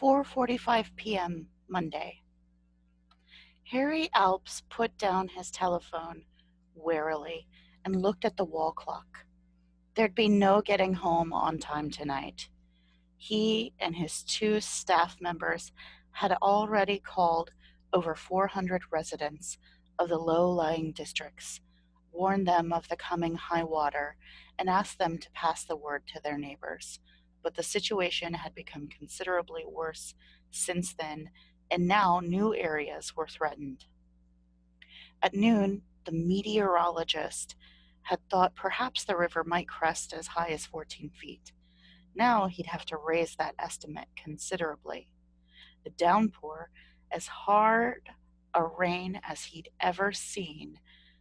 4:45 p.m. Monday. Harry Alps put down his telephone wearily and looked at the wall clock. There'd be no getting home on time tonight. He and his two staff members had already called over 400 residents of the low-lying districts, warned them of the coming high water, and asked them to pass the word to their neighbors. But the situation had become considerably worse since then, and now new areas were threatened. At noon, the meteorologist had thought perhaps the river might crest as high as 14 feet. Now he'd have to raise that estimate considerably. The downpour, as hard a rain as he'd ever seen,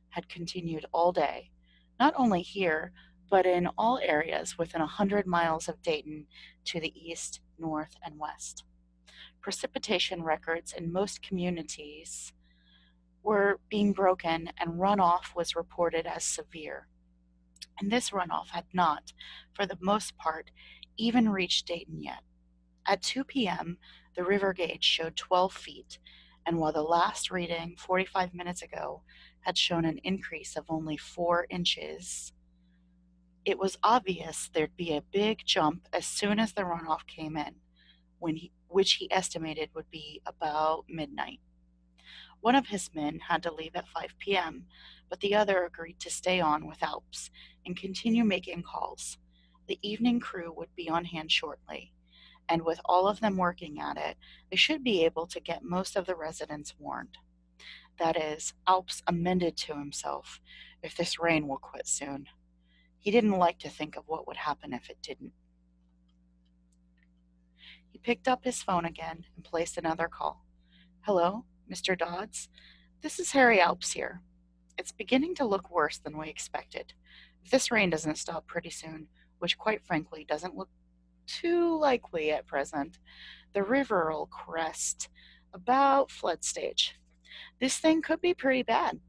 had continued all day, not only here, but in all areas within 100 miles of Dayton to the east, north, and west. Precipitation records in most communities were being broken, and runoff was reported as severe. And this runoff had not, for the most part, even reached Dayton yet. At 2 p.m., the river gauge showed 12 feet, and while the last reading 45 minutes ago had shown an increase of only 4 inches, it was obvious there'd be a big jump as soon as the runoff came in, which he estimated would be about midnight. One of his men had to leave at 5 p.m., but the other agreed to stay on with Alps and continue making calls. The evening crew would be on hand shortly, and with all of them working at it, they should be able to get most of the residents warned. That is, Alps amended to himself, if this rain will quit soon. He didn't like to think of what would happen if it didn't. He picked up his phone again and placed another call. Hello, Mr. Dodds? This is Harry Alps here. It's beginning to look worse than we expected. If this rain doesn't stop pretty soon, which quite frankly doesn't look too likely at present, the river'll crest about flood stage. This thing could be pretty bad.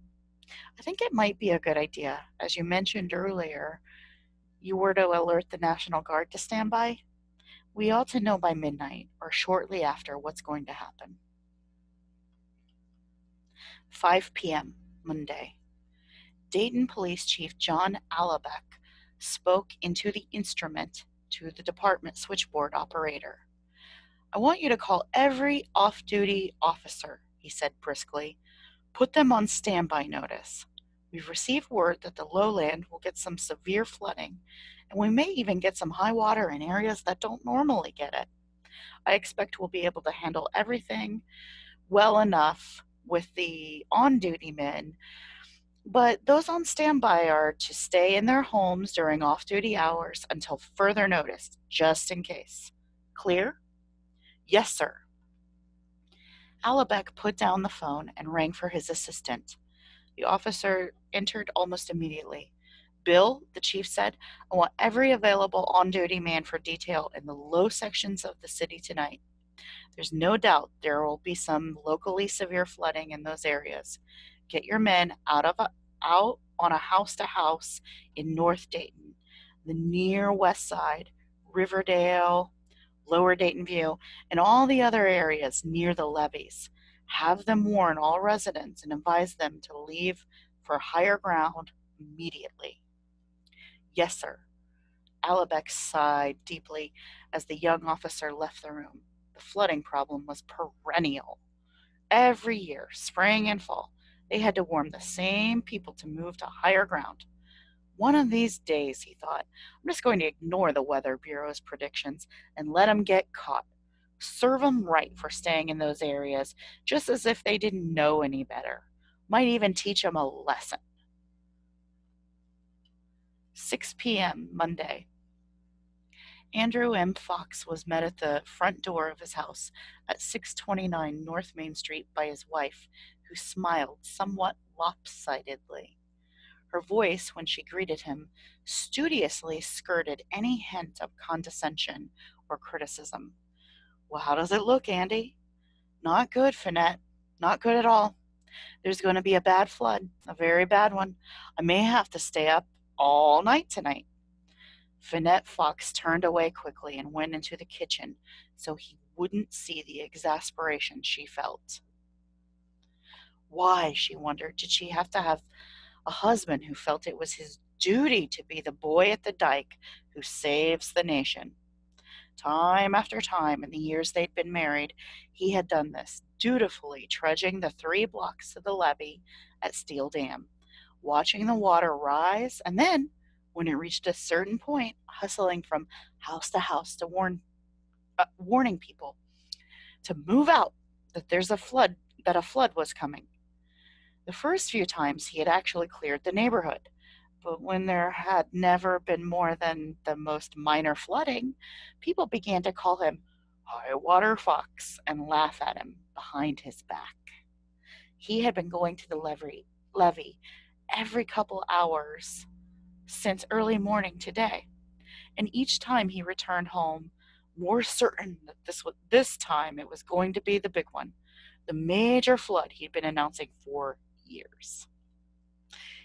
I think it might be a good idea, as you mentioned earlier, you were to alert the National Guard to stand by. We ought to know by midnight or shortly after what's going to happen. 5 p.m. Monday. Dayton Police Chief John Allebeck spoke into the instrument to the department switchboard operator. I want you to call every off-duty officer, he said briskly. Put them on standby notice. We've received word that the lowland will get some severe flooding, and we may even get some high water in areas that don't normally get it. I expect we'll be able to handle everything well enough with the on-duty men, but those on standby are to stay in their homes during off-duty hours until further notice, just in case. Clear? Yes, sir. Allebeck put down the phone and rang for his assistant. The officer entered almost immediately. Bill, the chief said, I want every available on-duty man for detail in the low sections of the city tonight. There's no doubt there will be some locally severe flooding in those areas. Get your men out on a house-to-house in North Dayton, the near west side, Riverdale, Lower Dayton View, and all the other areas near the levees. Have them warn all residents and advise them to leave for higher ground immediately. Yes, sir. Allebeck sighed deeply as the young officer left the room. The flooding problem was perennial. Every year, spring and fall, they had to warn the same people to move to higher ground. One of these days, he thought, I'm just going to ignore the Weather Bureau's predictions and let them get caught. Serve them right for staying in those areas, just as if they didn't know any better. Might even teach them a lesson. 6 p.m. Monday. Andrew M. Fox was met at the front door of his house at 629 North Main Street by his wife, who smiled somewhat lopsidedly. Her voice, when she greeted him, studiously skirted any hint of condescension or criticism. Well, how does it look, Andy? Not good, Finette. Not good at all. There's going to be a bad flood, a very bad one. I may have to stay up all night tonight. Finette Fox turned away quickly and went into the kitchen so he wouldn't see the exasperation she felt. Why, she wondered, did she have to have a husband who felt it was his duty to be the boy at the dike who saves the nation? Time after time in the years they'd been married, he had done this, dutifully trudging the 3 blocks to the levee at Steel Dam, watching the water rise, and then, when it reached a certain point, hustling from house to house to warning people to move out, that a flood was coming. The first few times he had actually cleared the neighborhood, but when there had never been more than the most minor flooding, people began to call him High Water Fox and laugh at him behind his back. He had been going to the levee every couple hours since early morning today, and each time he returned home more certain that this time it was going to be the big one, the major flood he'd been announcing for years.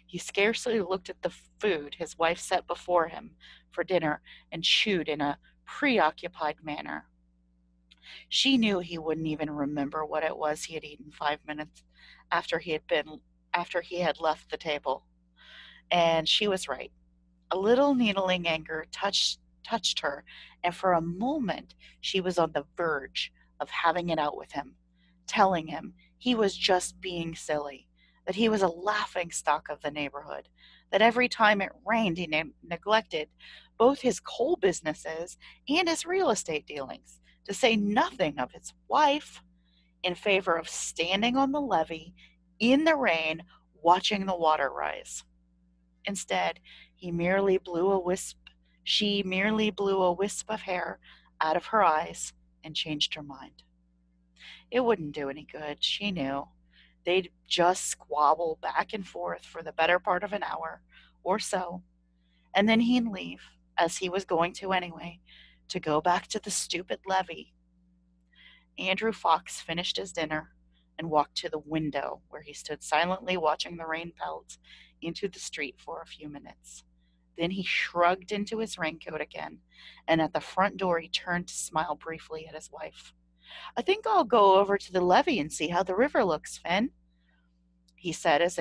He scarcely looked at the food his wife set before him for dinner and chewed in a preoccupied manner. She knew he wouldn't even remember what it was he had eaten 5 minutes after he had left the table. And she was right. A little needling anger touched her, and for a moment she was on the verge of having it out with him, telling him he was just being silly, that he was a laughing stock of the neighborhood, that every time it rained he neglected both his coal businesses and his real estate dealings, to say nothing of his wife, in favor of standing on the levee in the rain watching the water rise. Instead, she merely blew a wisp of hair out of her eyes and changed her mind. It wouldn't do any good, she knew. They'd just squabble back and forth for the better part of an hour or so, and then he'd leave, as he was going to anyway, to go back to the stupid levee. Andrew Fox finished his dinner and walked to the window, where he stood silently watching the rain pelt into the street for a few minutes. Then he shrugged into his raincoat again, and at the front door he turned to smile briefly at his wife. "I think I'll go over to the levee and see how the river looks, Finn," he said, as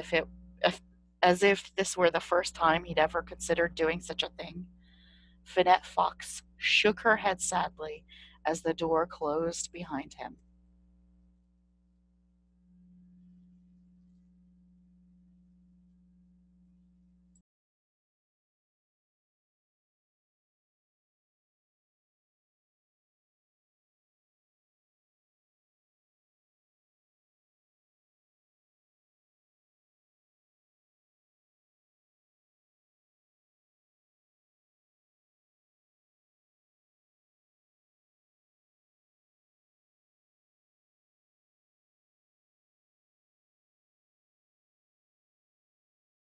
if this were the first time he'd ever considered doing such a thing. Finette Fox shook her head sadly as the door closed behind him.